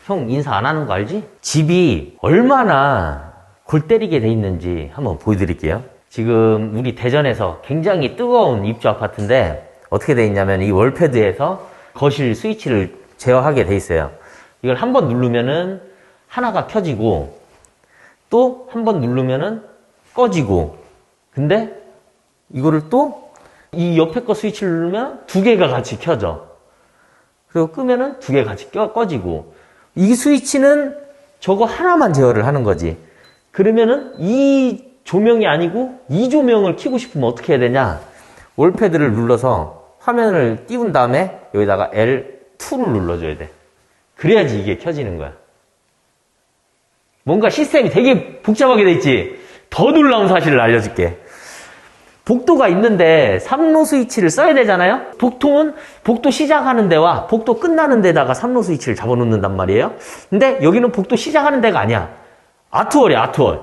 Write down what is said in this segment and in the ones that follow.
형 인사 안 하는 거 알지? 집이 얼마나 골 때리게 돼 있는지 한번 보여드릴게요. 지금 우리 대전에서 굉장히 뜨거운 입주 아파트인데 어떻게 돼 있냐면 이 월패드에서 거실 스위치를 제어하게 돼 있어요. 이걸 한번 누르면은 하나가 켜지고 또 한번 누르면은 꺼지고, 근데 이거를 또 이 옆에 거 스위치를 누르면 두 개가 같이 켜져. 그리고 끄면은 두 개 같이 꺼지고. 이 스위치는 저거 하나만 제어를 하는 거지. 그러면은 이 조명이 아니고 이 조명을 켜고 싶으면 어떻게 해야 되냐? 월패드를 눌러서 화면을 띄운 다음에 여기다가 L2를 눌러줘야 돼. 그래야지 이게 켜지는 거야. 뭔가 시스템이 되게 복잡하게 돼 있지? 더 놀라운 사실을 알려줄게. 복도가 있는데 3로 스위치를 써야 되잖아요? 보통은 복도 시작하는 데와 복도 끝나는 데다가 3로 스위치를 잡아놓는단 말이에요. 근데 여기는 복도 시작하는 데가 아니야. 아트월이야, 아트월.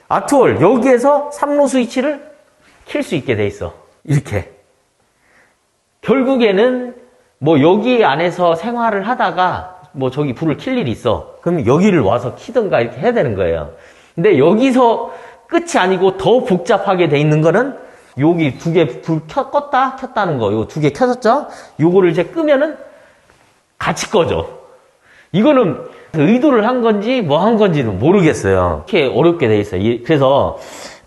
아트월, 여기에서 3로 스위치를 킬 수 있게 돼 있어. 이렇게. 결국에는 뭐 여기 안에서 생활을 하다가 뭐 저기 불을 킬 일이 있어. 그럼 여기를 와서 키든가 이렇게 해야 되는 거예요. 근데 여기서 끝이 아니고 더 복잡하게 돼 있는 거는 여기 두 개 불 껐다 켰다는 거. 요 두 개 켜졌죠? 요거를 이제 끄면은 같이 꺼져. 이거는 의도를 한 건지 뭐 한 건지는 모르겠어요. 이렇게 어렵게 돼 있어요. 그래서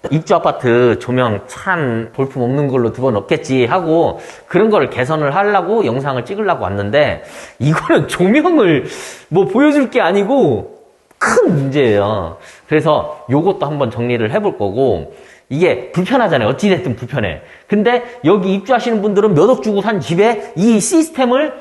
입주 아파트 조명 참 볼품 없는 걸로 두 번 없겠지 하고 그런 거를 개선을 하려고 영상을 찍으려고 왔는데 이거는 조명을 뭐 보여줄 게 아니고 큰 문제예요. 그래서 요것도 한번 정리를 해볼 거고, 이게 불편하잖아요. 어찌됐든 불편해. 근데 여기 입주하시는 분들은 몇 억 주고 산 집에 이 시스템을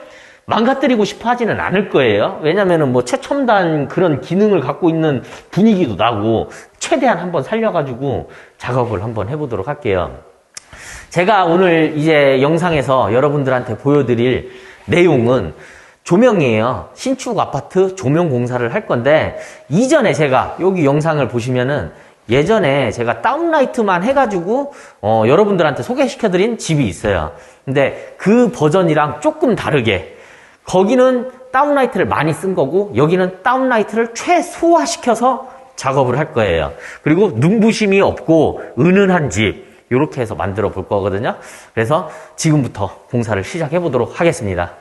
망가뜨리고 싶어 하지는 않을 거예요. 왜냐면은 뭐 최첨단 그런 기능을 갖고 있는 분위기도 나고, 최대한 한번 살려가지고 작업을 한번 해보도록 할게요. 제가 오늘 이제 영상에서 여러분들한테 보여드릴 내용은 조명이에요. 신축 아파트 조명 공사를 할 건데, 이전에 제가 여기 영상을 보시면은 예전에 제가 다운라이트만 해가지고 여러분들한테 소개시켜드린 집이 있어요. 근데 그 버전이랑 조금 다르게 거기는 다운라이트를 많이 쓴 거고 여기는 다운라이트를 최소화시켜서 작업을 할 거예요. 그리고 눈부심이 없고 은은한 집, 이렇게 해서 만들어 볼 거거든요. 그래서 지금부터 공사를 시작해 보도록 하겠습니다.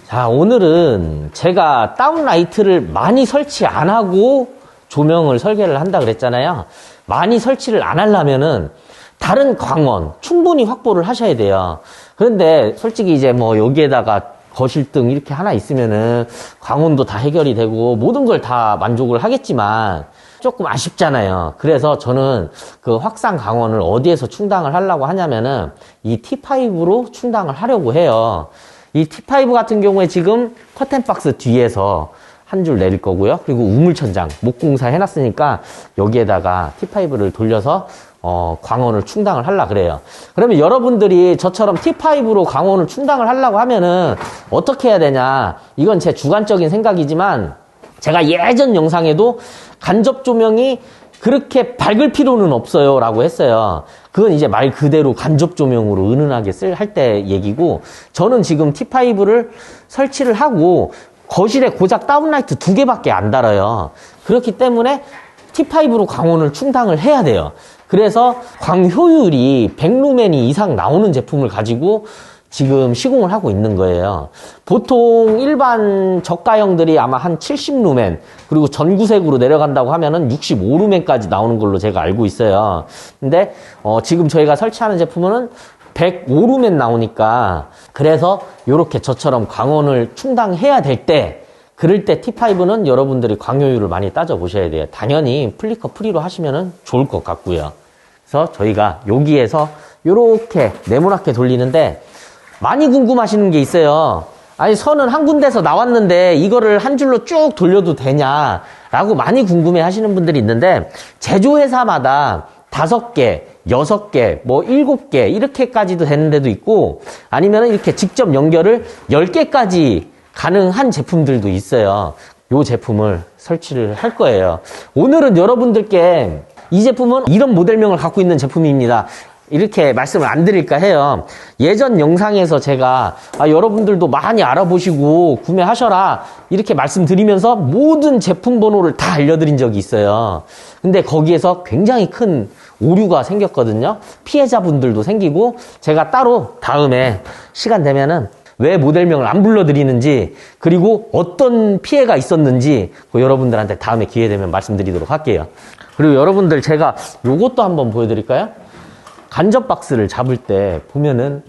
자, 오늘은 제가 다운라이트를 많이 설치 안 하고 조명을 설계를 한다 그랬잖아요. 많이 설치를 안 하려면은 다른 광원 충분히 확보를 하셔야 돼요. 그런데 솔직히 이제 뭐 여기에다가 거실등 이렇게 하나 있으면은 광원도 다 해결이 되고 모든 걸 다 만족을 하겠지만 조금 아쉽잖아요. 그래서 저는 그 확산 광원을 어디에서 충당을 하려고 하냐면은 이 T5로 충당을 하려고 해요. 이 T5 같은 경우에 지금 커튼박스 뒤에서 한 줄 내릴 거고요. 그리고 우물천장, 목공사 해놨으니까 여기에다가 T5를 돌려서 광원을 충당을 하려고 그래요. 그러면 여러분들이 저처럼 T5로 광원을 충당을 하려고 하면은 어떻게 해야 되냐. 이건 제 주관적인 생각이지만 제가 예전 영상에도 간접 조명이 그렇게 밝을 필요는 없어요 라고 했어요. 그건 이제 말 그대로 간접 조명으로 은은하게 할 때 얘기고, 저는 지금 T5를 설치를 하고 거실에 고작 다운라이트 2개밖에 안 달아요. 그렇기 때문에 T5로 광원을 충당을 해야 돼요. 그래서 광효율이 100루멘 이상 나오는 제품을 가지고 지금 시공을 하고 있는 거예요. 보통 일반 저가형들이 아마 한 70루멘, 그리고 전구색으로 내려간다고 하면은 65루멘까지 나오는 걸로 제가 알고 있어요. 근데 지금 저희가 설치하는 제품은 105루멘 나오니까, 그래서 이렇게 저처럼 광원을 충당해야 될 때, 그럴 때 T5는 여러분들이 광효율을 많이 따져보셔야 돼요. 당연히 플리커 프리로 하시면 좋을 것 같고요. 그래서 저희가 여기에서 이렇게 네모나게 돌리는데, 많이 궁금하시는 게 있어요. 아니, 선은 한 군데서 나왔는데 이거를 한 줄로 쭉 돌려도 되냐 라고 많이 궁금해 하시는 분들이 있는데, 제조회사마다 5개, 6개, 뭐 7개 이렇게까지도 되는 데도 있고, 아니면 이렇게 직접 연결을 10개까지 가능한 제품들도 있어요. 이 제품을 설치를 할 거예요. 오늘은 여러분들께 이 제품은 이런 모델명을 갖고 있는 제품입니다. 이렇게 말씀을 안 드릴까 해요. 예전 영상에서 제가 여러분들도 많이 알아보시고 구매하셔라 이렇게 말씀드리면서 모든 제품 번호를 다 알려드린 적이 있어요. 근데 거기에서 굉장히 큰 오류가 생겼거든요. 피해자분들도 생기고, 제가 따로 다음에 시간 되면은 왜 모델명을 안 불러드리는지, 그리고 어떤 피해가 있었는지 여러분들한테 다음에 기회 되면 말씀드리도록 할게요. 그리고 여러분들 제가 요것도 한번 보여드릴까요? 간접 박스를 잡을 때 보면은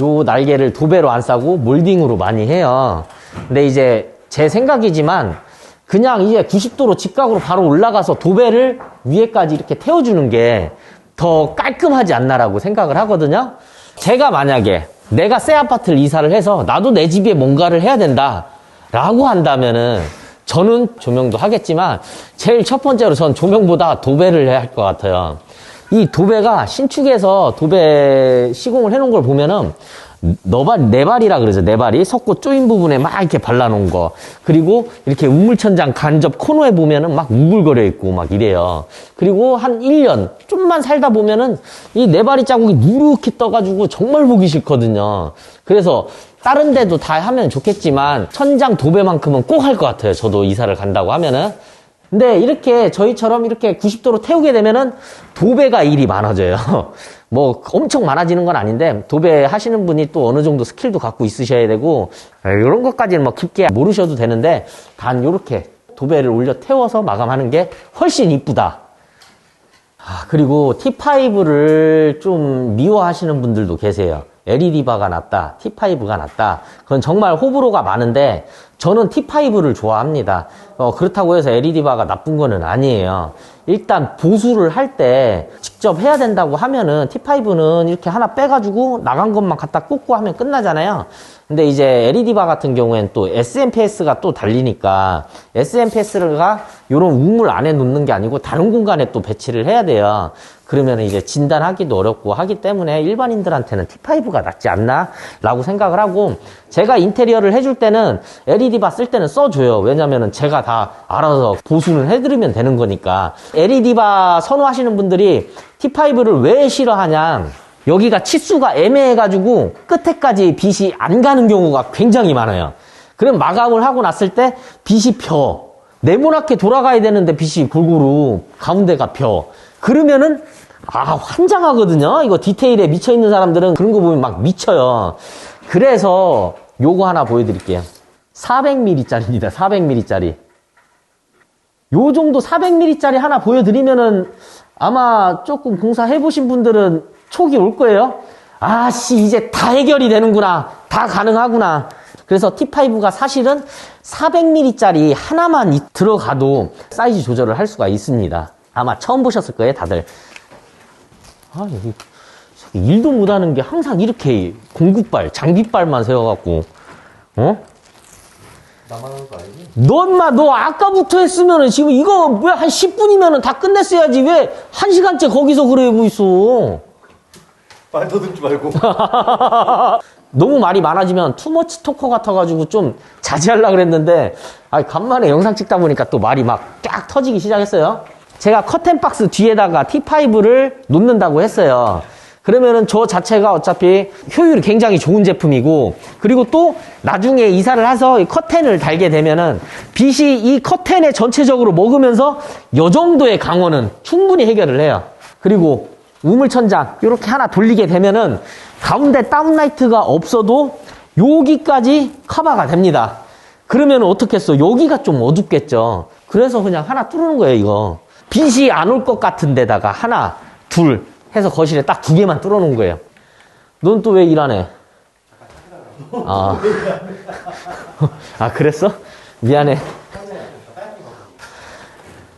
요 날개를 도배로 안 싸고 몰딩으로 많이 해요. 근데 이제 제 생각이지만 그냥 이제 90도로 직각으로 바로 올라가서 도배를 위에까지 이렇게 태워주는 게 더 깔끔하지 않나라고 생각을 하거든요. 제가 만약에 내가 새 아파트를 이사를 해서 나도 내 집에 뭔가를 해야 된다 라고 한다면은 저는 조명도 하겠지만 제일 첫 번째로 전 조명보다 도배를 해야 할 것 같아요. 이 도배가 신축에서 도배 시공을 해놓은 걸 보면은 네발이라 그러죠. 네발이 석고 조인 부분에 막 이렇게 발라놓은 거, 그리고 이렇게 우물천장 간접 코너에 보면은 막 우글거려 있고 막 이래요. 그리고 한 1년 좀만 살다 보면은 이 네발이 자국이 누렇게 떠가지고 정말 보기 싫거든요. 그래서 다른 데도 다 하면 좋겠지만 천장 도배만큼은 꼭 할 것 같아요. 저도 이사를 간다고 하면은. 근데 이렇게 저희처럼 이렇게 90도로 태우게 되면은 도배가 일이 많아져요. 뭐 엄청 많아지는 건 아닌데, 도배 하시는 분이 또 어느 정도 스킬도 갖고 있으셔야 되고, 이런 것까지는 뭐 깊게 모르셔도 되는데, 단 요렇게 도배를 올려 태워서 마감하는 게 훨씬 이쁘다. 그리고 T5를 좀 미워하시는 분들도 계세요. LED바가 낫다, T5가 낫다. 그건 정말 호불호가 많은데 저는 T5를 좋아합니다. 그렇다고 해서 LED바가 나쁜 거는 아니에요. 일단 보수를 할 때 직접 해야 된다고 하면은 T5는 이렇게 하나 빼가지고 나간 것만 갖다 꽂고 하면 끝나잖아요. 근데 이제 LED바 같은 경우엔 또 SMPS가 또 달리니까, SMPS가 요런 우물 안에 놓는 게 아니고 다른 공간에 또 배치를 해야 돼요. 그러면 이제 진단하기도 어렵고 하기 때문에 일반인들한테는 T5가 낫지 않나 라고 생각을 하고, 제가 인테리어를 해줄 때는 LED바 쓸 때는 써줘요. 왜냐면은 제가 다 알아서 보수는 해드리면 되는 거니까. LED바 선호하시는 분들이 T5를 왜 싫어하냐, 여기가 치수가 애매해가지고 끝에까지 빛이 안 가는 경우가 굉장히 많아요. 그럼 마감을 하고 났을 때 빛이 펴, 네모나게 돌아가야 되는데 빛이 골고루 가운데가 펴. 그러면은 환장하거든요. 이거 디테일에 미쳐있는 사람들은 그런 거 보면 막 미쳐요. 그래서 요거 하나 보여드릴게요. 400mm짜리입니다. 400mm짜리. 요 정도 400mm짜리 하나 보여드리면은 아마 조금 공사 해보신 분들은 촉이 올 거예요. 이제 다 해결이 되는구나, 다 가능하구나. 그래서 T5가 사실은 400mm짜리 하나만 들어가도 사이즈 조절을 할 수가 있습니다. 아마 처음 보셨을 거예요, 다들. 여기 일도 못하는 게 항상 이렇게 공구발, 장비발만 세워갖고, 나만 하는 거 아니지? 너 아까부터 했으면은 지금 이거 왜 한 10분이면은 다 끝냈어야지, 왜 1시간째 거기서 그러고 있어? 말 더듬지 말고. 너무 말이 많아지면 투머치 토커 같아가지고 좀 자제하려고 그랬는데, 간만에 영상 찍다 보니까 또 말이 막 쫙 터지기 시작했어요. 제가 커튼박스 뒤에다가 T5를 놓는다고 했어요. 그러면은 저 자체가 어차피 효율이 굉장히 좋은 제품이고, 그리고 또 나중에 이사를 해서 커튼을 달게 되면은 빛이 이 커튼에 전체적으로 먹으면서 요 정도의 강원은 충분히 해결을 해요. 그리고 우물천장 이렇게 하나 돌리게 되면은 가운데 다운라이트가 없어도 여기까지 커버가 됩니다. 그러면 어떻겠어? 여기가 좀 어둡겠죠. 그래서 그냥 하나 뚫는 거예요, 이거. 빛이 안 올 것 같은 데다가 하나, 둘 해서 거실에 딱 2개만 뚫어 놓은 거예요. 넌 또 왜 일 안 해? 그랬어? 미안해.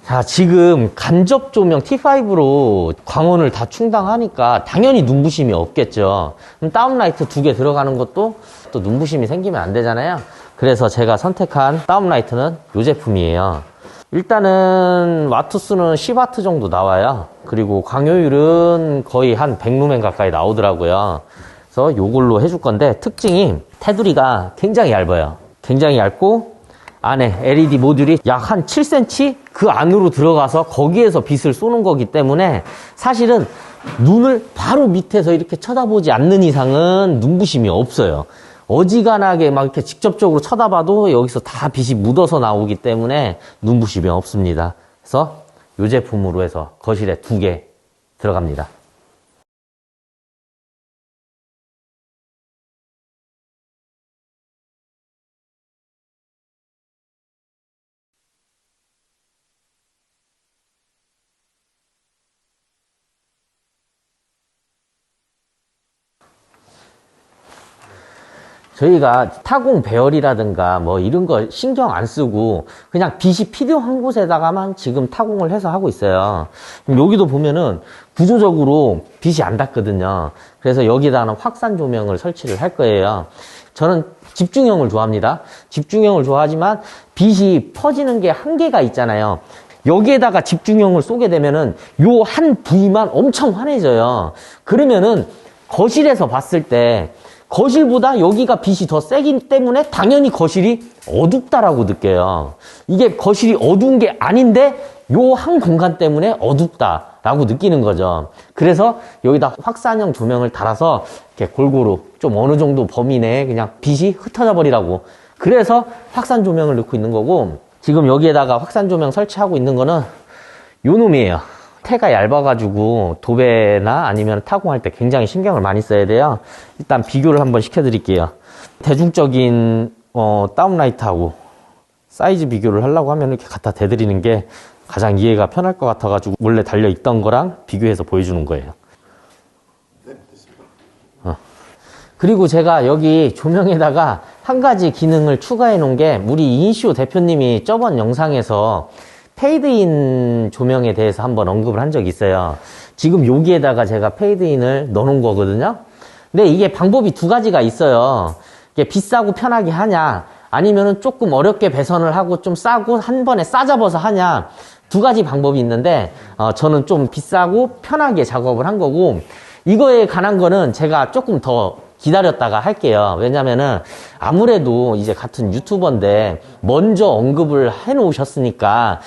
자, 지금 간접 조명 T5로 광원을 다 충당하니까 당연히 눈부심이 없겠죠. 그럼 다운라이트 2개 들어가는 것도 또 눈부심이 생기면 안 되잖아요. 그래서 제가 선택한 다운라이트는 이 제품이에요. 일단은 와트수는 10W 정도 나와요. 그리고 광효율은 거의 한 100루멘 가까이 나오더라고요. 그래서 요걸로 해줄 건데, 특징이 테두리가 굉장히 얇아요. 굉장히 얇고 안에 LED 모듈이 약 한 7cm 그 안으로 들어가서 거기에서 빛을 쏘는 거기 때문에 사실은 눈을 바로 밑에서 이렇게 쳐다보지 않는 이상은 눈부심이 없어요. 어지간하게 막 이렇게 직접적으로 쳐다봐도 여기서 다 빛이 묻어서 나오기 때문에 눈부심이 없습니다. 그래서 이 제품으로 해서 거실에 2개 들어갑니다. 저희가 타공 배열이라든가 뭐 이런 거 신경 안 쓰고 그냥 빛이 필요한 곳에다가만 지금 타공을 해서 하고 있어요. 여기도 보면은 구조적으로 빛이 안 닿거든요. 그래서 여기다는 확산 조명을 설치를 할 거예요. 저는 집중형을 좋아합니다. 집중형을 좋아하지만 빛이 퍼지는 게 한계가 있잖아요. 여기에다가 집중형을 쏘게 되면은 요 한 부위만 엄청 환해져요. 그러면은 거실에서 봤을 때 거실보다 여기가 빛이 더 세기 때문에 당연히 거실이 어둡다라고 느껴요. 이게 거실이 어두운 게 아닌데 요 한 공간 때문에 어둡다라고 느끼는 거죠. 그래서 여기다 확산형 조명을 달아서 이렇게 골고루 좀 어느 정도 범위 내에 그냥 빛이 흩어져 버리라고. 그래서 확산 조명을 넣고 있는 거고, 지금 여기에다가 확산 조명 설치하고 있는 거는 요 놈이에요. 태가 얇아가지고 도배나 아니면 타공할 때 굉장히 신경을 많이 써야 돼요. 일단 비교를 한번 시켜드릴게요. 대중적인 다운라이트하고 사이즈 비교를 하려고 하면 이렇게 갖다 대드리는 게 가장 이해가 편할 것 같아가지고 원래 달려있던 거랑 비교해서 보여주는 거예요. 네, 됐습니다. 그리고 제가 여기 조명에다가 한 가지 기능을 추가해 놓은 게, 우리 이인쇼 대표님이 저번 영상에서 페이드인 조명에 대해서 한번 언급을 한 적이 있어요. 지금 여기에다가 제가 페이드인을 넣어 놓은 거거든요. 근데 이게 방법이 2가지가 있어요. 이게 비싸고 편하게 하냐, 아니면은 조금 어렵게 배선을 하고 좀 싸고 한 번에 싸잡아서 하냐, 2가지 방법이 있는데 저는 좀 비싸고 편하게 작업을 한 거고, 이거에 관한 거는 제가 조금 더 기다렸다가 할게요. 왜냐면은 아무래도 이제 같은 유튜버인데 먼저 언급을 해 놓으셨으니까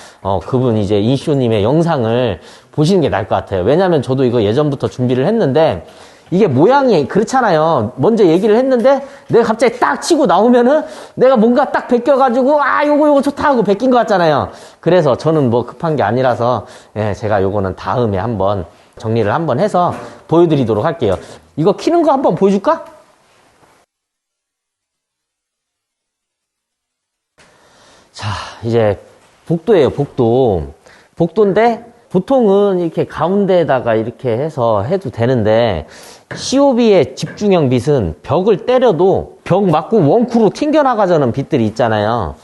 그분 이제 인쇼님의 영상을 보시는 게 나을 것 같아요. 왜냐면 저도 이거 예전부터 준비를 했는데 이게 모양이 그렇잖아요. 먼저 얘기를 했는데 내가 갑자기 딱 치고 나오면은 내가 뭔가 딱 베껴가지고 요거 좋다 하고 베낀 것 같잖아요. 그래서 저는 뭐 급한 게 아니라서 제가 요거는 다음에 한번 정리를 한번 해서 보여드리도록 할게요. 이거 키는 거 한번 보여줄까? 자, 이제 복도예요, 복도. 복도인데 보통은 이렇게 가운데에다가 이렇게 해서 해도 되는데, COB의 집중형 빛은 벽을 때려도 벽 맞고 원쿠로 튕겨나가자는 빛들이 있잖아요.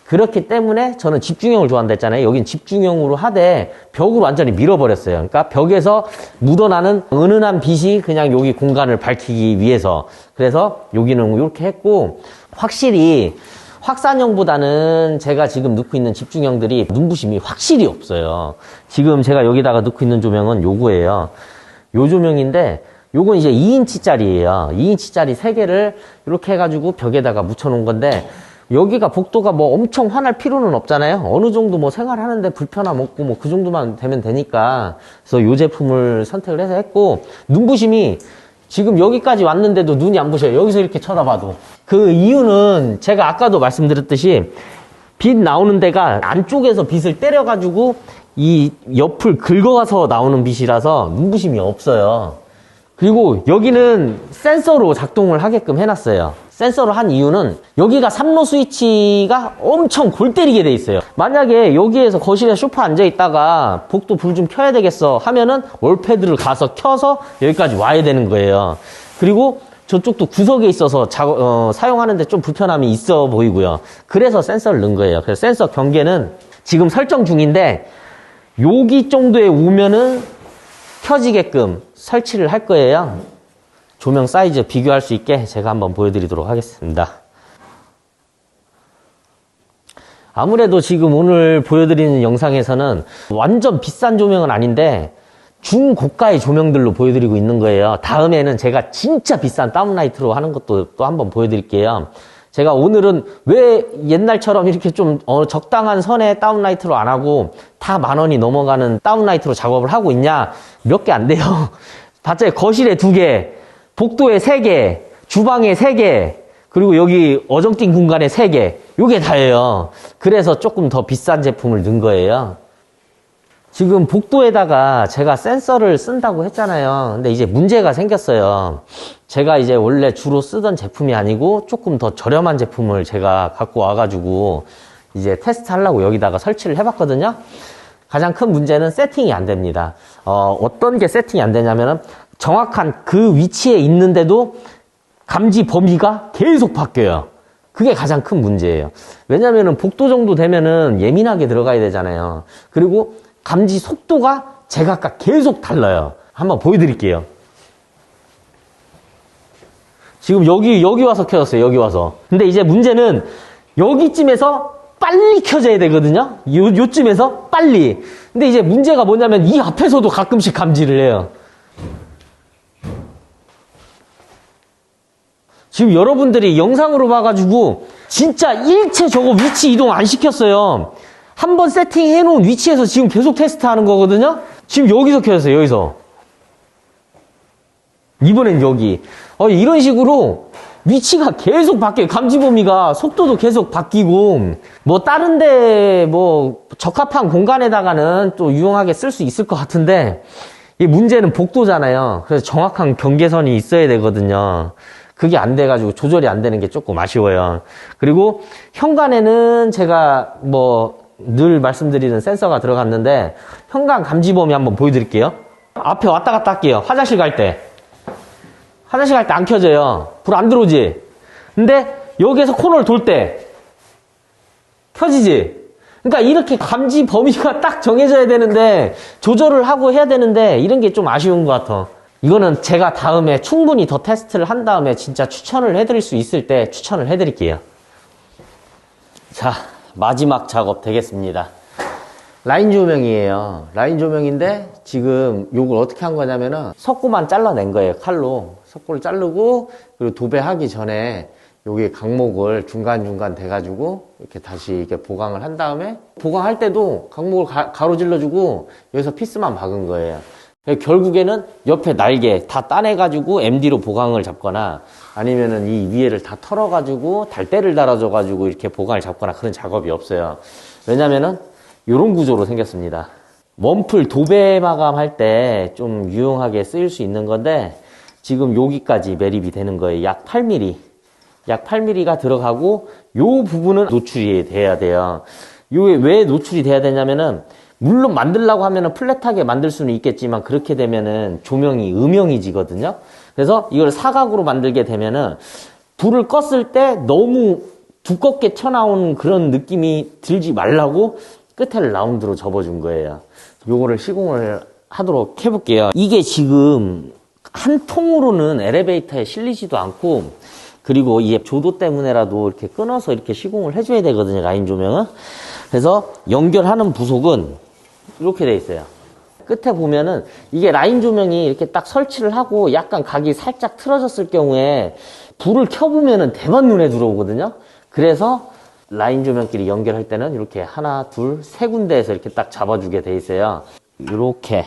그렇기 때문에 저는 집중형을 좋아한다 했잖아요. 여긴 집중형으로 하되 벽으로 완전히 밀어버렸어요. 그러니까 벽에서 묻어나는 은은한 빛이 그냥 여기 공간을 밝히기 위해서. 그래서 여기는 이렇게 했고, 확실히 확산형보다는 제가 지금 넣고 있는 집중형들이 눈부심이 확실히 없어요. 지금 제가 여기다가 넣고 있는 조명은 요거예요. 요 조명인데 요건 이제 2인치짜리예요. 2인치짜리 3개를 이렇게 해가지고 벽에다가 묻혀놓은 건데, 여기가 복도가 뭐 엄청 환할 필요는 없잖아요. 어느 정도 뭐 생활하는데 불편함 없고 뭐 그 정도만 되면 되니까. 그래서 이 제품을 선택을 해서 했고, 눈부심이 지금 여기까지 왔는데도 눈이 안 부셔요. 여기서 이렇게 쳐다봐도. 그 이유는 제가 아까도 말씀드렸듯이 빛 나오는 데가 안쪽에서 빛을 때려가지고 이 옆을 긁어가서 나오는 빛이라서 눈부심이 없어요. 그리고 여기는 센서로 작동을 하게끔 해놨어요. 센서로 한 이유는 여기가 3로 스위치가 엄청 골 때리게 돼 있어요. 만약에 여기에서 거실에 소파 앉아 있다가 복도 불 좀 켜야 되겠어 하면은 월패드를 가서 켜서 여기까지 와야 되는 거예요. 그리고 저쪽도 구석에 있어서 사용하는데 좀 불편함이 있어 보이고요. 그래서 센서를 넣은 거예요. 그래서 센서 경계는 지금 설정 중인데 여기 정도에 오면은 켜지게끔 설치를 할 거예요. 조명 사이즈 비교할 수 있게 제가 한번 보여드리도록 하겠습니다. 아무래도 지금 오늘 보여드리는 영상에서는 완전 비싼 조명은 아닌데 중고가의 조명들로 보여드리고 있는 거예요. 다음에는 제가 진짜 비싼 다운라이트로 하는 것도 또 한번 보여드릴게요. 제가 오늘은 왜 옛날처럼 이렇게 좀 적당한 선의 다운라이트로 안 하고 다 10,000원이 넘어가는 다운라이트로 작업을 하고 있냐? 몇 개 안 돼요. 봤자요. 거실에 2개, 복도에 3개, 주방에 3개, 그리고 여기 어정띵 공간에 3개. 요게 다예요. 그래서 조금 더 비싼 제품을 넣은 거예요. 지금 복도에다가 제가 센서를 쓴다고 했잖아요. 근데 이제 문제가 생겼어요. 제가 이제 원래 주로 쓰던 제품이 아니고 조금 더 저렴한 제품을 제가 갖고 와가지고 이제 테스트 하려고 여기다가 설치를 해봤거든요. 가장 큰 문제는 세팅이 안 됩니다. 어떤 게 세팅이 안 되냐면은 정확한 그 위치에 있는데도 감지 범위가 계속 바뀌어요. 그게 가장 큰 문제예요. 왜냐면은 복도 정도 되면은 예민하게 들어가야 되잖아요. 그리고 감지 속도가 제각각 계속 달라요. 한번 보여드릴게요. 지금 여기 와서 켜졌어요. 여기 와서. 근데 이제 문제는 여기쯤에서 빨리 켜져야 되거든요. 요쯤에서 빨리. 근데 이제 문제가 뭐냐면 이 앞에서도 가끔씩 감지를 해요. 지금 여러분들이 영상으로 봐가지고 진짜 일체 저거 위치 이동 안 시켰어요. 한번 세팅해 놓은 위치에서 지금 계속 테스트 하는 거거든요. 지금 여기서 켜졌어요. 여기서. 이번엔 여기. 이런 식으로 위치가 계속 바뀌어요. 감지 범위가 속도도 계속 바뀌고 뭐 다른데 뭐 적합한 공간에다가는 또 유용하게 쓸 수 있을 것 같은데 이 문제는 복도잖아요. 그래서 정확한 경계선이 있어야 되거든요. 그게 안 돼가지고 조절이 안 되는 게 조금 아쉬워요. 그리고 현관에는 제가 뭐 늘 말씀드리는 센서가 들어갔는데 현관 감지 범위 한번 보여드릴게요. 앞에 왔다 갔다 할게요. 화장실 갈 때 안 켜져요. 불 안 들어오지. 근데 여기에서 코너를 돌 때 켜지지. 그러니까 이렇게 감지 범위가 딱 정해져야 되는데 조절을 하고 해야 되는데 이런 게 좀 아쉬운 것 같아. 이거는 제가 다음에 충분히 더 테스트를 한 다음에 진짜 추천을 해드릴 수 있을 때 추천을 해드릴게요. 자, 마지막 작업 되겠습니다. 라인 조명이에요. 라인 조명인데 지금 요걸 어떻게 한 거냐면은 석고만 잘라낸 거예요. 칼로 석고를 자르고 그리고 도배하기 전에 여기 각목을 중간중간 대가지고 이렇게 다시 이렇게 보강을 한 다음에 보강할 때도 각목을 가로질러주고 여기서 피스만 박은 거예요. 결국에는 옆에 날개 다 따내가지고 MD로 보강을 잡거나 아니면은 이 위에를 다 털어가지고 달대를 달아줘가지고 이렇게 보강을 잡거나 그런 작업이 없어요. 왜냐면은 이런 구조로 생겼습니다. 원풀 도배 마감할 때 좀 유용하게 쓰일 수 있는 건데 지금 여기까지 매립이 되는 거예요. 약 8mm. 약 8mm가 들어가고 요 부분은 노출이 돼야 돼요. 요게 왜 노출이 돼야 되냐면은 물론 만들려고 하면은 플랫하게 만들 수는 있겠지만 그렇게 되면은 조명이 음영이지거든요. 그래서 이걸 사각으로 만들게 되면은 불을 껐을 때 너무 두껍게 튀어나온 그런 느낌이 들지 말라고 끝에를 라운드로 접어준 거예요. 요거를 시공을 하도록 해볼게요. 이게 지금 한 통으로는 엘리베이터에 실리지도 않고 그리고 이게 조도 때문에라도 이렇게 끊어서 이렇게 시공을 해줘야 되거든요. 라인 조명은. 그래서 연결하는 부속은 이렇게 돼 있어요. 끝에 보면은 이게 라인 조명이 이렇게 딱 설치를 하고 약간 각이 살짝 틀어졌을 경우에 불을 켜보면은 대만 눈에 들어오거든요. 그래서 라인 조명끼리 연결할 때는 이렇게 하나, 둘, 세 군데에서 이렇게 딱 잡아주게 돼 있어요. 이렇게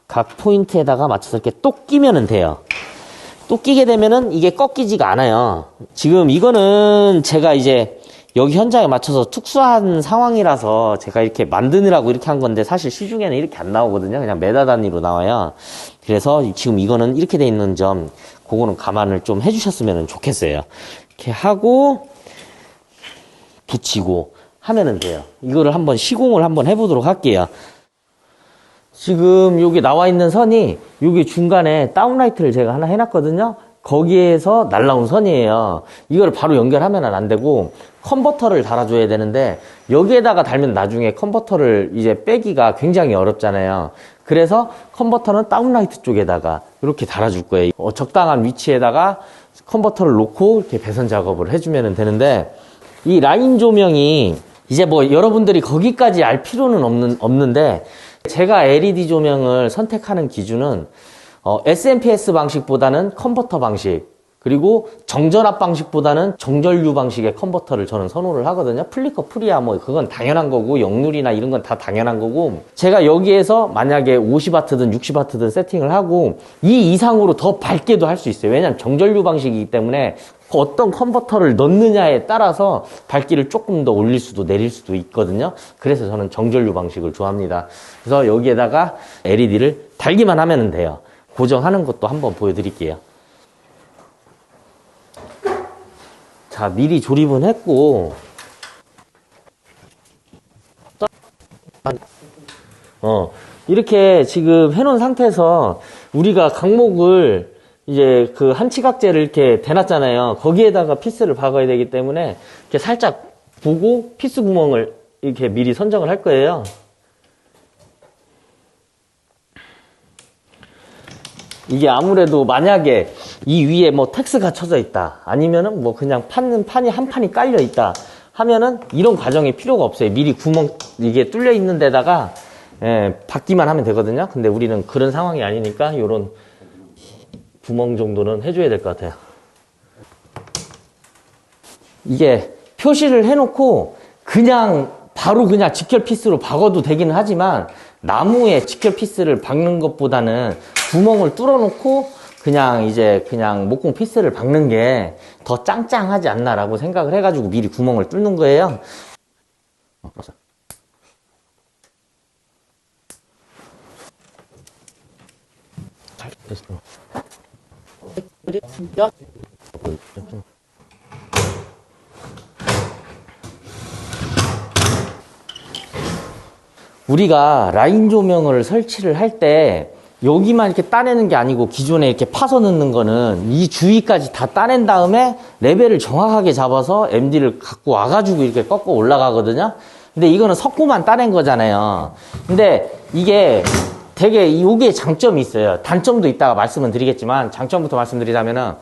각 포인트에다가 맞춰서 이렇게 똑 끼면은 돼요. 똑 끼게 되면은 이게 꺾이지가 않아요. 지금 이거는 제가 이제 여기 현장에 맞춰서 특수한 상황이라서 제가 이렇게 만드느라고 이렇게 한 건데 사실 시중에는 이렇게 안 나오거든요. 그냥 메다 단위로 나와요. 그래서 지금 이거는 이렇게 돼 있는 점 그거는 감안을 좀 해주셨으면 좋겠어요. 이렇게 하고 붙이고 하면은 돼요. 이거를 한번 시공을 한번 해보도록 할게요. 지금 여기 나와 있는 선이 여기 중간에 다운라이트를 제가 하나 해놨거든요. 거기에서 날라온 선이에요. 이걸 바로 연결하면 안 되고 컨버터를 달아줘야 되는데 여기에다가 달면 나중에 컨버터를 이제 빼기가 굉장히 어렵잖아요. 그래서 컨버터는 다운라이트 쪽에다가 이렇게 달아줄 거예요. 적당한 위치에다가 컨버터를 놓고 이렇게 배선 작업을 해주면 되는데 이 라인 조명이 이제 뭐 여러분들이 거기까지 알 필요는 없는데 제가 LED 조명을 선택하는 기준은 SMPS 방식보다는 컨버터 방식 그리고 정전압 방식보다는 정전류 방식의 컨버터를 저는 선호를 하거든요. 플리커, 프리아 뭐 그건 당연한 거고 역률이나 이런 건 다 당연한 거고 제가 여기에서 만약에 50W든 60W든 세팅을 하고 이 이상으로 더 밝게도 할 수 있어요. 왜냐하면 정전류 방식이기 때문에 어떤 컨버터를 넣느냐에 따라서 밝기를 조금 더 올릴 수도 내릴 수도 있거든요. 그래서 저는 정전류 방식을 좋아합니다. 그래서 여기에다가 LED를 달기만 하면 돼요. 고정하는 것도 한번 보여드릴게요. 자, 미리 조립은 했고, 이렇게 지금 해놓은 상태에서 우리가 강목을 이제 그 한치각재를 이렇게 대놨잖아요. 거기에다가 피스를 박아야 되기 때문에 이렇게 살짝 보고 피스 구멍을 이렇게 미리 선정을 할 거예요. 이게 아무래도 만약에 이 위에 뭐 텍스가 쳐져 있다 아니면은 뭐 그냥 판이 한 판이 깔려 있다 하면은 이런 과정이 필요가 없어요. 미리 구멍 이게 뚫려 있는 데다가 박기만 하면 되거든요. 근데 우리는 그런 상황이 아니니까 요런 구멍 정도는 해줘야 될 것 같아요. 이게 표시를 해놓고 그냥 바로 그냥 직결 피스로 박아도 되기는 하지만 나무에 직결 피스를 박는 것보다는 구멍을 뚫어놓고 그냥 목공 피스를 박는 게 더 짱짱하지 않나라고 생각을 해가지고 미리 구멍을 뚫는 거예요. 우리가 라인 조명을 설치를 할 때 여기만 이렇게 따내는 게 아니고 기존에 이렇게 파서 넣는 거는 이 주위까지 다 따낸 다음에 레벨을 정확하게 잡아서 MD를 갖고 와가지고 이렇게 꺾어 올라가거든요. 근데 이거는 석고만 따낸 거잖아요. 근데 이게 되게 요게 장점이 있어요. 단점도 이따가 말씀은 드리겠지만 장점부터 말씀드리자면은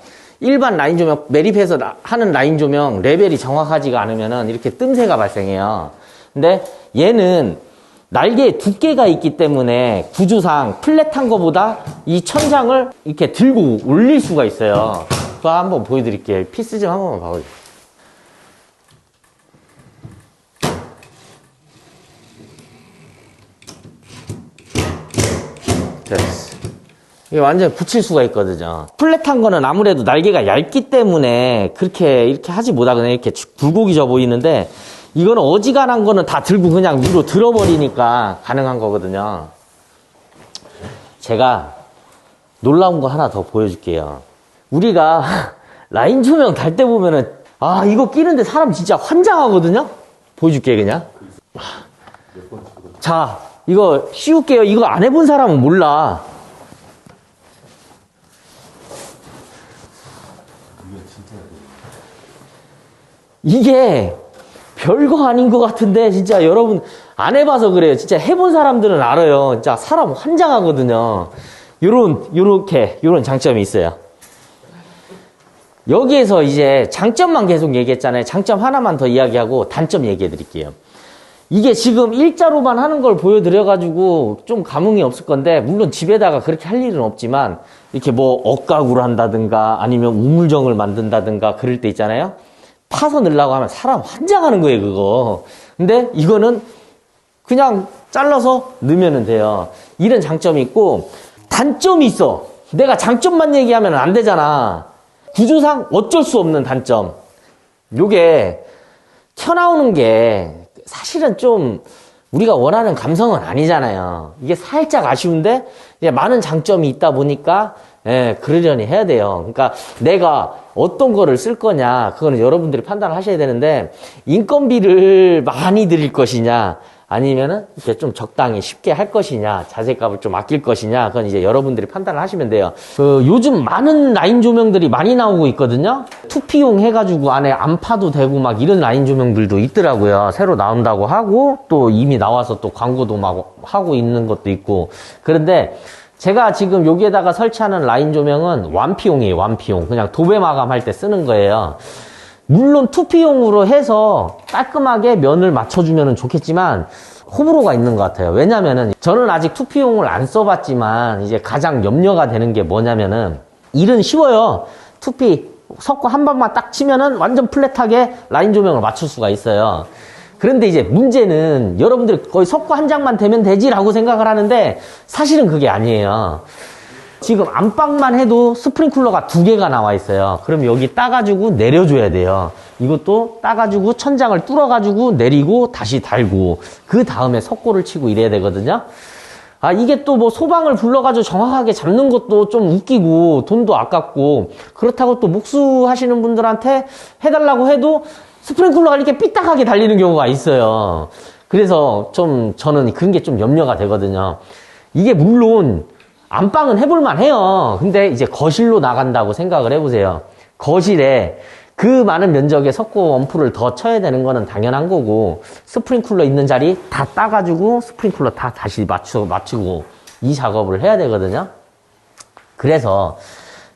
일반 라인 조명 매립해서 하는 라인 조명 레벨이 정확하지가 않으면은 이렇게 뜸새가 발생해요. 근데 얘는 날개에 두께가 있기 때문에 구조상 플랫한 거보다 이 천장을 이렇게 들고 올릴 수가 있어요. 그거 한번 보여드릴게요. 피스 좀 한 번만 봐보세요. 됐어. 이게 완전 붙일 수가 있거든요. 플랫한 거는 아무래도 날개가 얇기 때문에 이렇게 하지 못하거든요. 이렇게 굴곡이져 보이는데 이거는 어지간한 거는 다 들고 그냥 위로 들어버리니까 가능한 거거든요. 제가 놀라운 거 하나 더 보여줄게요. 우리가 라인 조명 달 때 보면은 이거 끼는데 사람 진짜 환장하거든요. 보여줄게 그냥. 자, 이거 씌울게요. 이거 안 해본 사람은 몰라. 이게 별거 아닌 것 같은데 진짜 여러분 안 해봐서 그래요. 진짜 해본 사람들은 알아요. 진짜 사람 환장하거든요. 요런 장점이 있어요. 여기에서 이제 장점만 계속 얘기했잖아요. 장점 하나만 더 이야기하고 단점 얘기해 드릴게요. 이게 지금 일자로만 하는 걸 보여드려가지고 좀 감흥이 없을 건데, 물론 집에다가 그렇게 할 일은 없지만 이렇게 뭐 억각으로 한다든가 아니면 우물정을 만든다든가 그럴 때 있잖아요. 파서 넣으려고 하면 사람 환장하는 거예요, 그거. 근데 이거는 그냥 잘라서 넣으면 돼요. 이런 장점이 있고, 단점이 있어. 내가 장점만 얘기하면 안 되잖아. 구조상 어쩔 수 없는 단점. 요게 튀어나오는 게 사실은 좀 우리가 원하는 감성은 아니잖아요. 이게 살짝 아쉬운데 이제 많은 장점이 있다 보니까 그러려니 해야 돼요. 그러니까 내가 어떤 거를 쓸 거냐, 그거는 여러분들이 판단을 하셔야 되는데, 인건비를 많이 들일 것이냐, 아니면은 이렇게 좀 적당히 쉽게 할 것이냐, 자재값을 좀 아낄 것이냐, 그건 이제 여러분들이 판단을 하시면 돼요. 요즘 많은 라인 조명들이 많이 나오고 있거든요. 투피용 해가지고 안에 안 파도 되고 막 이런 라인 조명들도 있더라고요. 새로 나온다고 하고, 또 이미 나와서 또 광고도 막 하고 있는 것도 있고. 그런데 제가 지금 여기에다가 설치하는 라인 조명은 완피용이에요, 완피용. 그냥 도배 마감할 때 쓰는 거예요. 물론 투피용으로 해서 깔끔하게 면을 맞춰주면 좋겠지만 호불호가 있는 것 같아요. 왜냐면은 저는 아직 투피용을 안 써봤지만 이제 가장 염려가 되는 게 뭐냐면은 일은 쉬워요. 2P 석고 한 번만 딱 치면은 완전 플랫하게 라인 조명을 맞출 수가 있어요. 그런데 이제 문제는 여러분들이 거의 석고 한 장만 되면 되지라고 생각을 하는데 사실은 그게 아니에요. 지금 안방만 해도 스프링쿨러가 2개가 나와 있어요. 그럼 여기 따가지고 내려줘야 돼요. 이것도 따가지고 천장을 뚫어가지고 내리고 다시 달고 그 다음에 석고를 치고 이래야 되거든요. 아, 이게 또 뭐 소방을 불러가지고 정확하게 잡는 것도 좀 웃기고 돈도 아깝고 그렇다고 또 목수하시는 분들한테 해달라고 해도 스프링쿨러가 이렇게 삐딱하게 달리는 경우가 있어요. 그래서 좀 저는 그런 게 좀 염려가 되거든요. 이게 물론 안방은 해볼만 해요. 근데 이제 거실로 나간다고 생각을 해보세요. 거실에 그 많은 면적의 석고 원풀을 더 쳐야 되는 거는 당연한 거고 스프링쿨러 있는 자리 다 따가지고 스프링쿨러 다 다시 맞추고 이 작업을 해야 되거든요. 그래서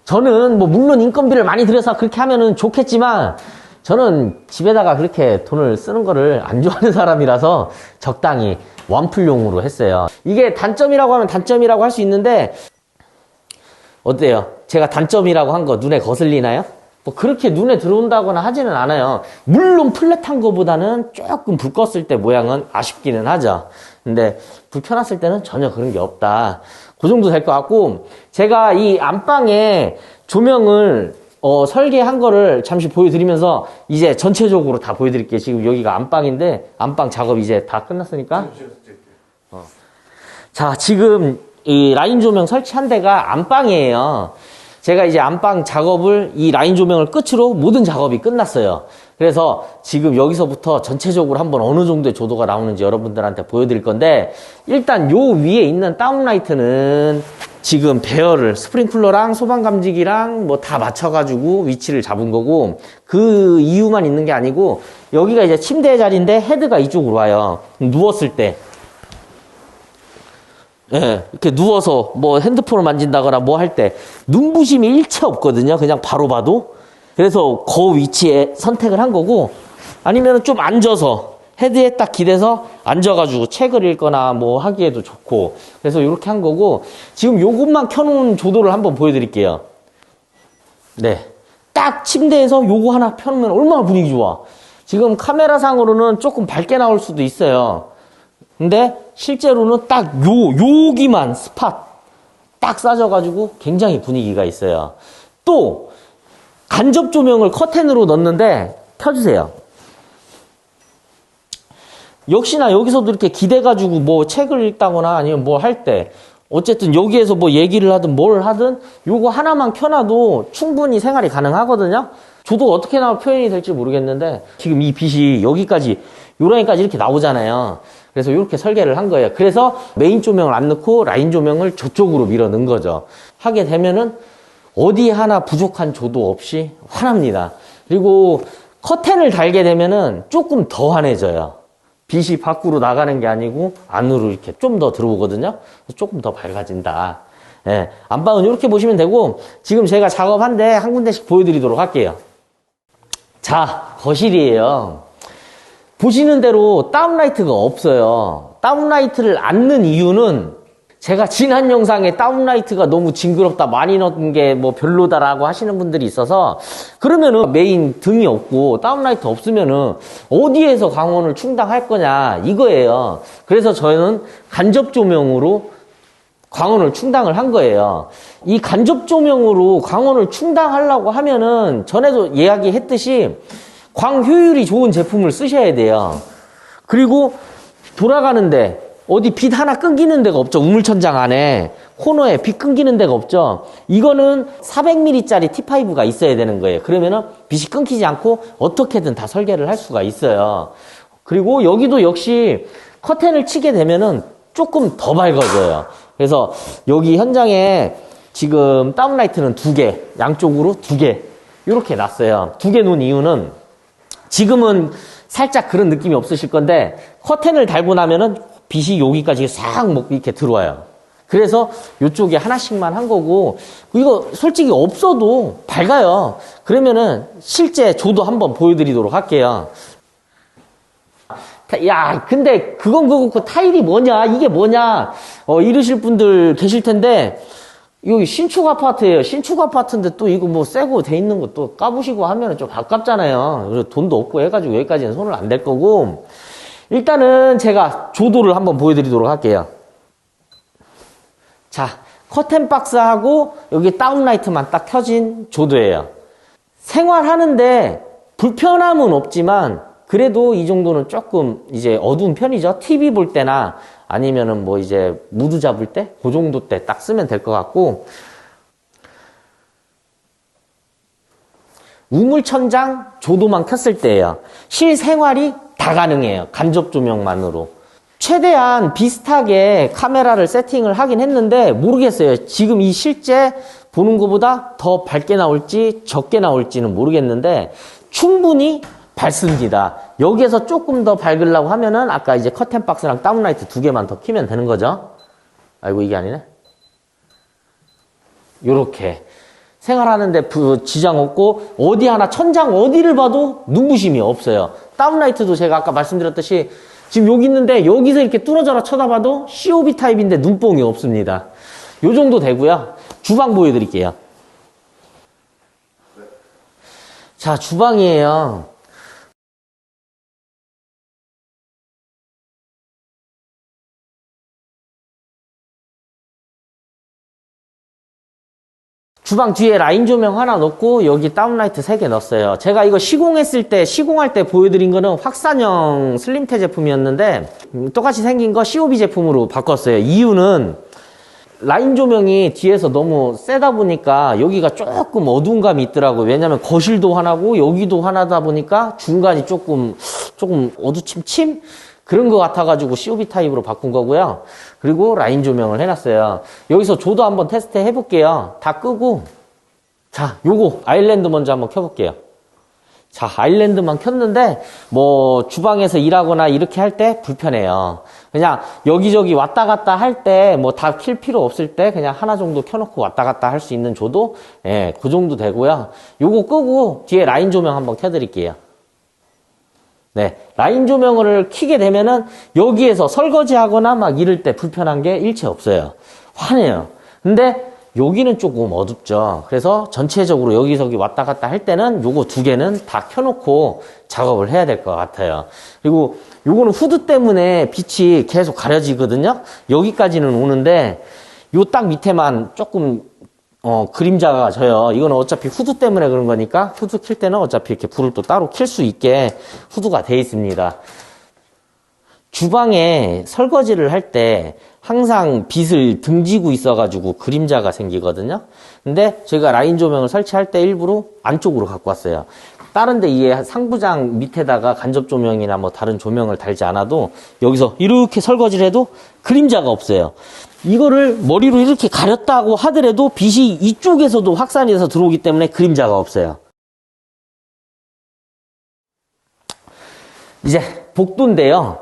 저는 뭐 물론 인건비를 많이 들여서 그렇게 하면은 좋겠지만 저는 집에다가 그렇게 돈을 쓰는 거를 안 좋아하는 사람이라서 적당히 원풀용으로 했어요. 이게 단점이라고 하면 단점이라고 할 수 있는데 어때요? 제가 단점이라고 한 거 눈에 거슬리나요? 뭐 그렇게 눈에 들어온다거나 하지는 않아요. 물론 플랫한 거보다는 조금 불 껐을 때 모양은 아쉽기는 하죠. 근데 불 켜놨을 때는 전혀 그런 게 없다. 그 정도 될 것 같고 제가 이 안방에 조명을 설계한 거를 잠시 보여드리면서 이제 전체적으로 다 보여드릴게요. 지금 여기가 안방인데 안방 작업 이제 다 끝났으니까 자, 지금 이 라인 조명 설치한 데가 안방이에요. 제가 이제 안방 작업을 이 라인 조명을 끝으로 모든 작업이 끝났어요. 그래서 지금 여기서부터 전체적으로 한번 어느 정도의 조도가 나오는지 여러분들한테 보여드릴 건데 일단 요 위에 있는 다운라이트는 지금 배열을 스프링쿨러랑 소방감지기랑 뭐 다 맞춰가지고 위치를 잡은 거고 그 이유만 있는 게 아니고 여기가 이제 침대 자리인데 헤드가 이쪽으로 와요. 누웠을 때 예, 이렇게 누워서 뭐 핸드폰을 만진다거나 뭐 할 때 눈부심이 일체 없거든요. 그냥 바로 봐도. 그래서 그 위치에 선택을 한 거고 아니면 좀 앉아서 헤드에 딱 기대서 앉아가지고 책을 읽거나 뭐 하기에도 좋고 그래서 이렇게 한 거고 지금 요것만 켜놓은 조도를 한번 보여드릴게요. 네, 딱 침대에서 요거 하나 펴놓으면 얼마나 분위기 좋아. 지금 카메라상으로는 조금 밝게 나올 수도 있어요. 근데 실제로는 딱 여기만 스팟 딱 싸져가지고 굉장히 분위기가 있어요. 또 간접 조명을 커튼으로 넣는데 켜주세요. 역시나 여기서도 이렇게 기대가지고 뭐 책을 읽다거나 아니면 뭐 할 때 어쨌든 여기에서 뭐 얘기를 하든 뭘 하든 요거 하나만 켜놔도 충분히 생활이 가능하거든요. 저도 어떻게 나올 표현이 될지 모르겠는데 지금 이 빛이 여기까지 요 라인까지 이렇게 나오잖아요. 그래서 이렇게 설계를 한 거예요. 그래서 메인 조명을 안 넣고 라인 조명을 저쪽으로 밀어 넣은 거죠. 하게 되면은 어디 하나 부족한 조도 없이 환합니다. 그리고 커튼을 달게 되면은 조금 더 환해져요. 빛이 밖으로 나가는 게 아니고 안으로 이렇게 좀 더 들어오거든요. 조금 더 밝아진다. 예, 안방은 이렇게 보시면 되고 지금 제가 작업한데 한 군데씩 보여드리도록 할게요. 자, 거실이에요. 보시는 대로 다운라이트가 없어요. 다운라이트를 안 넣은 이유는 제가 지난 영상에 다운라이트가 너무 징그럽다, 많이 넣은 게 뭐 별로다라고 하시는 분들이 있어서 그러면은 메인 등이 없고 다운라이트 없으면은 어디에서 광원을 충당할 거냐 이거예요. 그래서 저는 간접 조명으로 광원을 충당을 한 거예요. 이 간접 조명으로 광원을 충당하려고 하면은 전에도 이야기했듯이 광효율이 좋은 제품을 쓰셔야 돼요. 그리고 돌아가는데 어디 빛 하나 끊기는 데가 없죠. 우물천장 안에 코너에 빛 끊기는 데가 없죠. 이거는 400mm짜리 T5가 있어야 되는 거예요. 그러면은 빛이 끊기지 않고 어떻게든 다 설계를 할 수가 있어요. 그리고 여기도 역시 커튼을 치게 되면은 조금 더 밝아져요. 그래서 여기 현장에 지금 다운라이트는 2개, 양쪽으로 2개 이렇게 놨어요. 2개 놓은 이유는 지금은 살짝 그런 느낌이 없으실 건데 커튼을 달고 나면은 빛이 여기까지 싹 이렇게 들어와요. 그래서 이쪽에 하나씩만 한 거고 이거 솔직히 없어도 밝아요. 그러면은 실제 조도 한번 보여드리도록 할게요. 야, 근데 그건 그렇고 타일이 뭐냐, 이게 뭐냐 이러실 분들 계실 텐데 여기 신축 아파트예요. 신축 아파트인데 또 이거 뭐 새거 돼 있는 것도 까부시고 하면은 좀 아깝잖아요. 그래서 돈도 없고 해가지고 여기까지는 손을 안 댈 거고, 일단은 제가 조도를 한번 보여드리도록 할게요. 자, 커튼 박스하고 여기 다운라이트만 딱 켜진 조도예요. 생활하는데 불편함은 없지만 그래도 이 정도는 조금 이제 어두운 편이죠. TV 볼 때나 아니면은 뭐 이제 무드 잡을 때 그 정도 때 딱 쓰면 될 것 같고, 우물천장 조도만 켰을 때예요. 실생활이 다 가능해요. 간접 조명만으로. 최대한 비슷하게 카메라를 세팅을 하긴 했는데 모르겠어요. 지금 이 실제 보는 것보다 더 밝게 나올지 적게 나올지는 모르겠는데 충분히 밝습니다. 여기에서 조금 더 밝으려고 하면은 아까 이제 커튼 박스랑 다운라이트 2개만 더 키면 되는 거죠. 아이고, 이게 아니네. 요렇게 생활하는데 지장 없고, 어디 하나 천장 어디를 봐도 눈부심이 없어요. 다운라이트도 제가 아까 말씀드렸듯이 지금 여기 있는데 여기서 이렇게 뚫어져라 쳐다봐도 COB 타입인데 눈뽕이 없습니다. 요 정도 되고요. 주방 보여드릴게요. 자, 주방이에요. 주방 뒤에 라인 조명 하나 넣고 여기 다운라이트 3개 넣었어요. 제가 이거 시공할 때 보여드린 거는 확산형 슬림태 제품이었는데 똑같이 생긴 거 COB 제품으로 바꿨어요. 이유는 라인 조명이 뒤에서 너무 세다 보니까 여기가 조금 어두운 감이 있더라고요. 왜냐면 거실도 하나고 여기도 하나다 보니까 중간이 조금 어두침침? 그런 것 같아가지고 COB 타입으로 바꾼 거고요. 그리고 라인 조명을 해놨어요. 여기서 조도 한번 테스트 해볼게요. 다 끄고, 자, 요거 아일랜드 먼저 한번 켜볼게요. 자, 아일랜드만 켰는데 뭐 주방에서 일하거나 이렇게 할 때 불편해요. 그냥 여기저기 왔다 갔다 할 때 뭐 다 킬 필요 없을 때 그냥 하나 정도 켜놓고 왔다 갔다 할 수 있는 조도, 예, 그 정도 되고요. 요거 끄고 뒤에 라인 조명 한번 켜드릴게요. 네, 라인 조명을 켜게 되면은 여기에서 설거지 하거나 막 이럴 때 불편한 게 일체 없어요. 환해요. 근데 여기는 조금 어둡죠. 그래서 전체적으로 여기저기 왔다 갔다 할 때는 요거 2개는 다 켜놓고 작업을 해야 될 것 같아요. 그리고 요거는 후드 때문에 빛이 계속 가려지거든요. 여기까지는 오는데 요 딱 밑에만 조금 그림자가 져요. 이거는 어차피 후드 때문에 그런 거니까 후드 킬 때는 어차피 이렇게 불을 또 따로 킬 수 있게 후드가 돼 있습니다. 주방에 설거지를 할 때 항상 빛을 등지고 있어가지고 그림자가 생기거든요. 근데 저희가 라인 조명을 설치할 때 일부러 안쪽으로 갖고 왔어요. 다른데 이게 상부장 밑에다가 간접 조명이나 뭐 다른 조명을 달지 않아도 여기서 이렇게 설거지를 해도 그림자가 없어요. 이거를 머리로 이렇게 가렸다고 하더라도 빛이 이쪽에서도 확산이 돼서 들어오기 때문에 그림자가 없어요. 이제 복도인데요.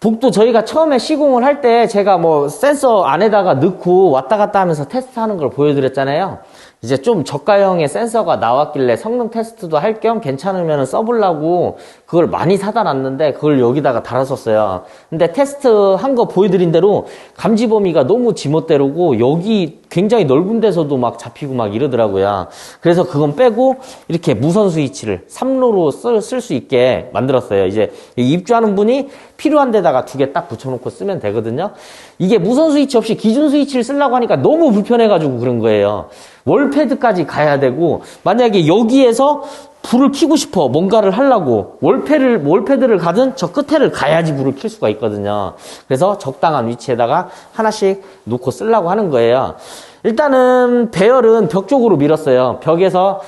복도 저희가 처음에 시공을 할 때 제가 뭐 센서 안에다가 넣고 왔다 갔다 하면서 테스트하는 걸 보여드렸잖아요. 이제 좀 저가형의 센서가 나왔길래 성능 테스트도 할 겸 괜찮으면 써보려고 그걸 많이 사다 놨는데 그걸 여기다가 달았었어요. 근데 테스트한 거 보여드린 대로 감지 범위가 너무 지멋대로고 여기 굉장히 넓은 데서도 막 잡히고 막 이러더라고요. 그래서 그건 빼고 이렇게 무선 스위치를 3로로 쓸 수 있게 만들었어요. 이제 입주하는 분이 필요한 데다가 2개 딱 붙여놓고 쓰면 되거든요. 이게 무선 스위치 없이 기준 스위치를 쓰려고 하니까 너무 불편해가지고 그런 거예요. 월패드까지 가야 되고, 만약에 여기에서 불을 켜고 싶어 뭔가를 하려고 월패드를 가든 저 끝에를 가야지 불을 켤 수가 있거든요. 그래서 적당한 위치에다가 하나씩 놓고 쓰려고 하는 거예요. 일단은 배열은 벽 쪽으로 밀었어요. 벽에서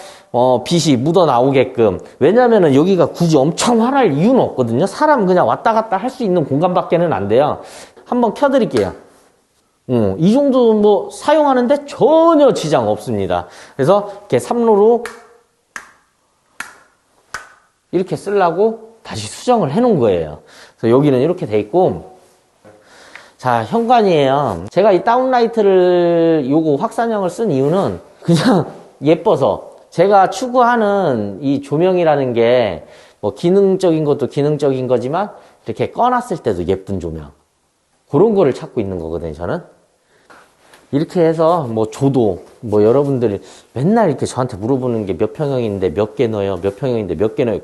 빛이 묻어 나오게끔. 왜냐면은 여기가 굳이 엄청 환할 이유는 없거든요. 사람 그냥 왔다 갔다 할 수 있는 공간밖에는 안 돼요. 한번 켜드릴게요. 이 정도 뭐 사용하는데 전혀 지장 없습니다. 그래서 이렇게 3로로 이렇게 쓰려고 다시 수정을 해 놓은 거예요. 그래서 여기는 이렇게 돼 있고, 자, 현관이에요. 제가 이 다운라이트를 요거 확산형을 쓴 이유는 그냥 예뻐서, 제가 추구하는 이 조명이라는 게 뭐 기능적인 것도 기능적인 거지만 이렇게 꺼놨을 때도 예쁜 조명, 그런 거를 찾고 있는 거거든요, 저는. 이렇게 해서 뭐 조도 뭐 여러분들이 맨날 이렇게 저한테 물어보는 게 몇 평형인데 몇 개 넣어요, 몇 평형인데 몇 개 넣어요.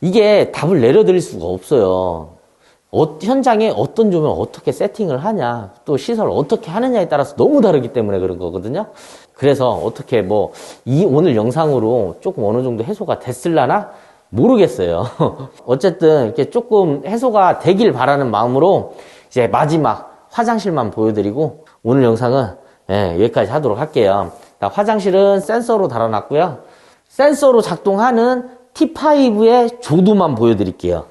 이게 답을 내려드릴 수가 없어요. 현장에 어떤 조명 어떻게 세팅을 하냐, 또 시설을 어떻게 하느냐에 따라서 너무 다르기 때문에 그런 거거든요. 그래서 어떻게 뭐 오늘 영상으로 조금 어느 정도 해소가 됐을라나 모르겠어요. 어쨌든 이렇게 조금 해소가 되길 바라는 마음으로 이제 마지막 화장실만 보여드리고 오늘 영상은 여기까지 하도록 할게요. 화장실은 센서로 달아놨고요. 센서로 작동하는 T5의 조도만 보여드릴게요.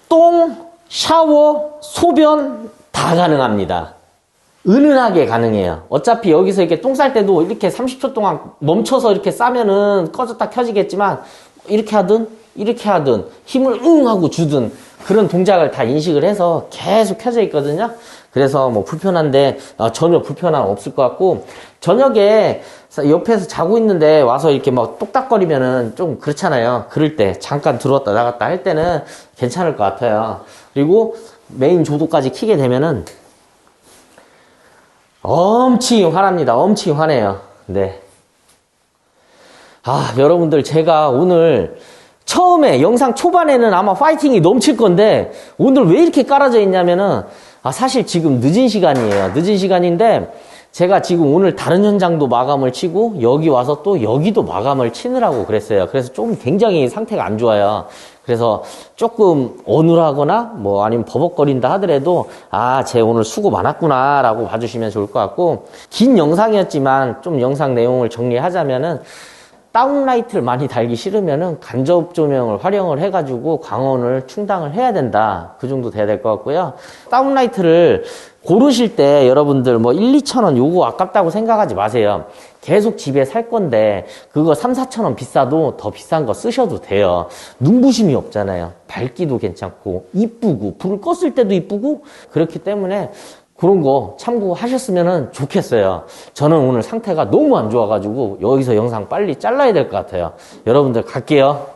똥, 샤워, 소변 다 가능합니다. 은은하게 가능해요. 어차피 여기서 이렇게 똥 쌀 때도 이렇게 30초 동안 멈춰서 이렇게 싸면은 꺼졌다 켜지겠지만 이렇게 하든 힘을 하고 주든 그런 동작을 다 인식을 해서 계속 켜져 있거든요. 그래서 뭐 불편한데 전혀 불편함 없을 것 같고, 저녁에 옆에서 자고 있는데 와서 이렇게 막 똑딱거리면은 좀 그렇잖아요. 그럴 때 잠깐 들어왔다 나갔다 할 때는 괜찮을 것 같아요. 그리고 메인 조도까지 켜게 되면은 엄청 화납니다. 엄청 화내요. 네. 여러분들 제가 오늘 처음에 영상 초반에는 아마 파이팅이 넘칠 건데 오늘 왜 이렇게 깔아져 있냐면은 사실 지금 늦은 시간이에요. 늦은 시간인데 제가 지금 오늘 다른 현장도 마감을 치고 여기 와서 또 여기도 마감을 치느라고 그랬어요. 그래서 좀 굉장히 상태가 안 좋아요. 그래서 조금 어눌하거나 뭐 아니면 버벅거린다 하더라도 쟤 오늘 수고 많았구나 라고 봐주시면 좋을 것 같고, 긴 영상이었지만 좀 영상 내용을 정리하자면은 다운라이트를 많이 달기 싫으면은 간접 조명을 활용을 해가지고 광원을 충당을 해야 된다. 그 정도 돼야 될 것 같고요. 다운라이트를 고르실 때 여러분들 뭐 1, 2천 원 요거 아깝다고 생각하지 마세요. 계속 집에 살 건데 그거 3, 4천 원 비싸도 더 비싼 거 쓰셔도 돼요. 눈부심이 없잖아요. 밝기도 괜찮고 이쁘고 불을 껐을 때도 이쁘고, 그렇기 때문에 그런 거 참고하셨으면 좋겠어요. 저는 오늘 상태가 너무 안 좋아가지고 여기서 영상 빨리 잘라야 될 것 같아요. 여러분들 갈게요.